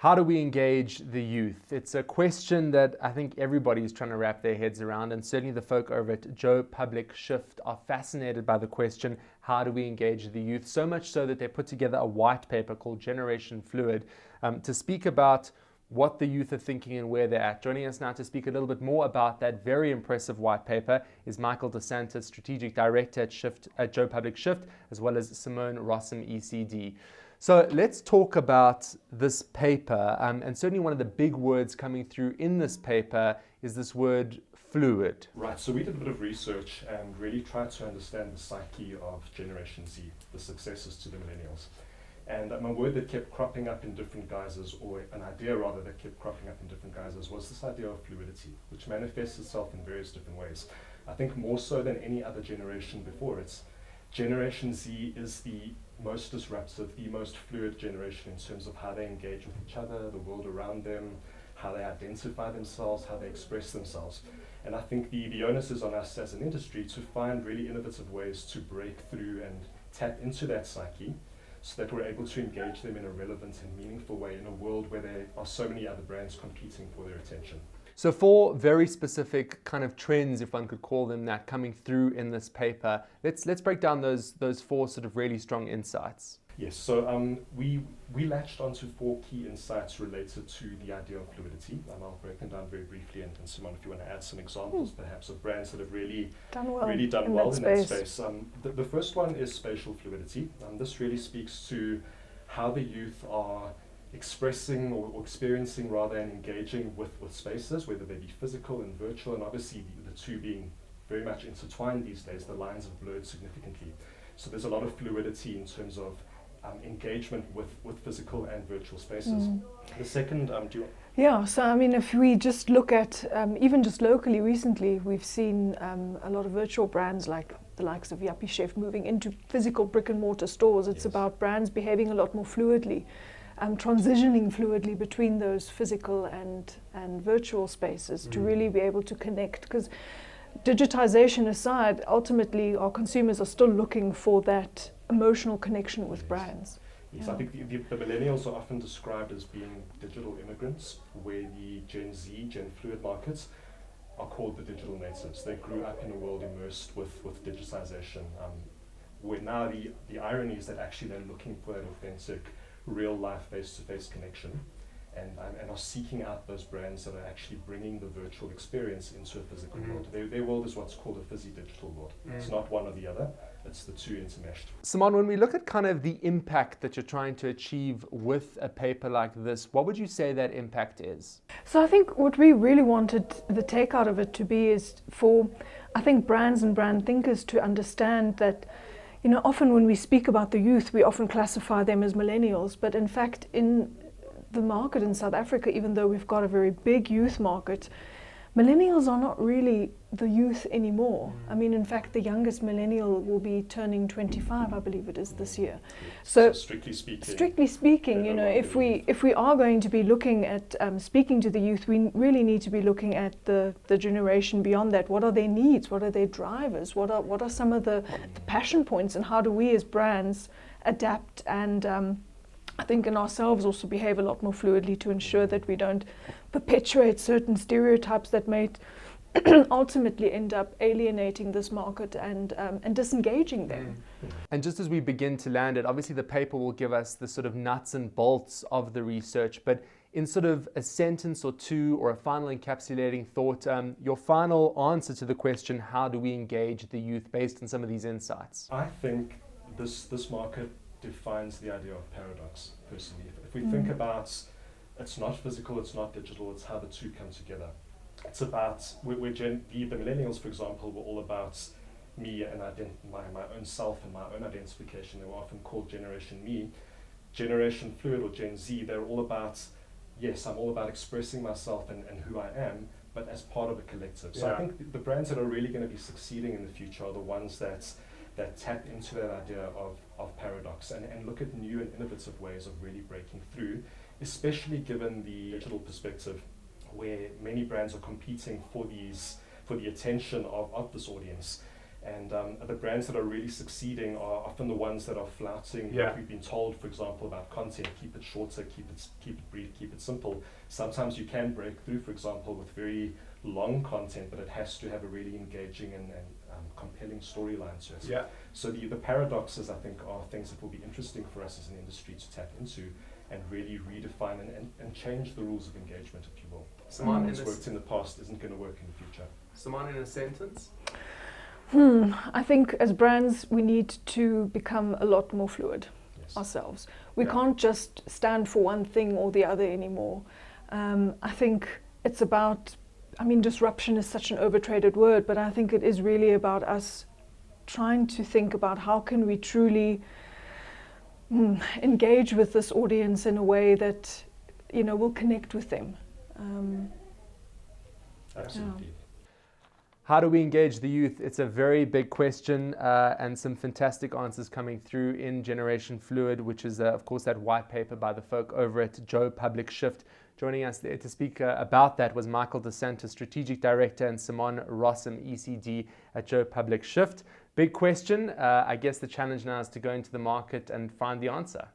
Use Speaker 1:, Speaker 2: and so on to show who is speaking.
Speaker 1: How do we engage the youth? It's a question that I think everybody is trying to wrap their heads around, and certainly the folk over at Joe Public Shift are fascinated by the question, how do we engage the youth? So much so that they put together a white paper called Generation Fluid to speak about what the youth are thinking and where they're at. Joining us now to speak a little bit more about that very impressive white paper is Michael Dos Santos, Strategic Director at Joe Public Shift, as well as Simone Rossum, ECD. So let's talk about this paper, and certainly one of the big words coming through in this paper is this word fluid.
Speaker 2: Right, so we did a bit of research and really tried to understand the psyche of Generation Z, the successors to the millennials. And a word that kept cropping up in different guises, or an idea rather that kept cropping up in different guises, was this idea of fluidity, which manifests itself in various different ways. I think more so than any other generation before it, Generation Z is the most disruptive, the most fluid generation in terms of how they engage with each other, the world around them, how they identify themselves, how they express themselves. And I think the onus is on us as an industry to find really innovative ways to break through and tap into that psyche so that we're able to engage them in a relevant and meaningful way in a world where there are so many other brands competing for their attention.
Speaker 1: So 4 very specific kind of trends, if one could call them that, coming through in this paper. Let's break down those 4 sort of really strong insights.
Speaker 2: Yes, so we latched onto 4 key insights related to the idea of fluidity. I'll break them down very briefly, and Simone, if you want to add some examples perhaps of brands that have really done well in that space. The first one is spatial fluidity. This really speaks to how the youth are expressing or experiencing rather and engaging with spaces, whether they be physical and virtual, and obviously the two being very much intertwined these days, the lines have blurred significantly. So there's a lot of fluidity in terms of engagement with physical and virtual spaces. The second,
Speaker 3: so I mean, if we just look at, even just locally recently, we've seen a lot of virtual brands like the likes of Yappie Chef moving into physical brick and mortar stores. It's about brands behaving a lot more fluidly, transitioning fluidly between those physical and virtual spaces to really be able to connect. Because digitization aside, ultimately our consumers are still looking for that emotional connection with brands.
Speaker 2: Yes, I think the millennials are often described as being digital immigrants, where the Gen Z, Gen Fluid markets are called the digital natives. They grew up in a world immersed with digitization, where now the irony is that actually they're looking for that authentic, real life face-to-face connection, and are seeking out those brands that are actually bringing the virtual experience into a physical world. Their world is what's called a physy-digital world. It's not one or the other, it's the two intermeshed.
Speaker 1: Simone, when we look at kind of the impact that you're trying to achieve with a paper like this, what would you say that impact is?
Speaker 3: So I think what we really wanted the takeout of it to be is for, I think, brands and brand thinkers to understand that, you know, often when we speak about the youth, we often classify them as millennials, but in fact in the market in South Africa, even though we've got a very big youth market, millennials are not really the youth anymore. I mean, in fact, the youngest millennial will be turning 25, I believe it is, this year. So
Speaker 2: strictly
Speaker 3: speaking, you know, if we are going to be looking at speaking to the youth, we really need to be looking at the generation beyond that. What are their needs? What are their drivers? What are some of the passion points, and how do we as brands adapt and I think in ourselves also behave a lot more fluidly to ensure that we don't perpetuate certain stereotypes that may ultimately end up alienating this market and disengaging them.
Speaker 1: And just as we begin to land it, obviously the paper will give us the sort of nuts and bolts of the research, but in sort of a sentence or two or a final encapsulating thought, your final answer to the question, how do we engage the youth based on some of these insights?
Speaker 2: I think this market defines the idea of paradox, personally. If we think about, it's not physical, it's not digital, it's how the two come together. It's about, the millennials, for example, were all about me and my own self and my own identification. They were often called Generation Me. Generation Fluid or Gen Z, they're all about, yes, I'm all about expressing myself and who I am, but as part of a collective. So I think the brands that are really going to be succeeding in the future are the ones that tap into that idea of paradox and look at new and innovative ways of really breaking through, especially given the digital perspective, where many brands are competing for the attention of this audience. And the brands that are really succeeding are often the ones that are flouting what we've been told, for example, about content. Keep it shorter, keep it brief, keep it simple. Sometimes you can break through, for example, with very long content, but it has to have a really engaging and compelling storyline to it.
Speaker 4: Yeah.
Speaker 2: So the paradoxes, I think, are things that will be interesting for us as an industry to tap into and really redefine and change the rules of engagement, if you will.
Speaker 1: Simone,
Speaker 2: What's worked in the past isn't going to work in the future.
Speaker 1: Simone, in a sentence?
Speaker 3: I think as brands, we need to become a lot more fluid ourselves. We can't just stand for one thing or the other anymore. I think it's about, disruption is such an overtraded word, but I think it is really about us trying to think about how can we truly engage with this audience in a way that, will connect with them.
Speaker 2: Absolutely.
Speaker 1: How do we engage the youth? It's a very big question and some fantastic answers coming through in Generation Fluid, which is, of course, that white paper by the folk over at Joe Public Shift. Joining us there to speak about that was Michael Dos Santos, Strategic Director, and Simone Rossum, ECD at Joe Public Shift. Big question. I guess the challenge now is to go into the market and find the answer.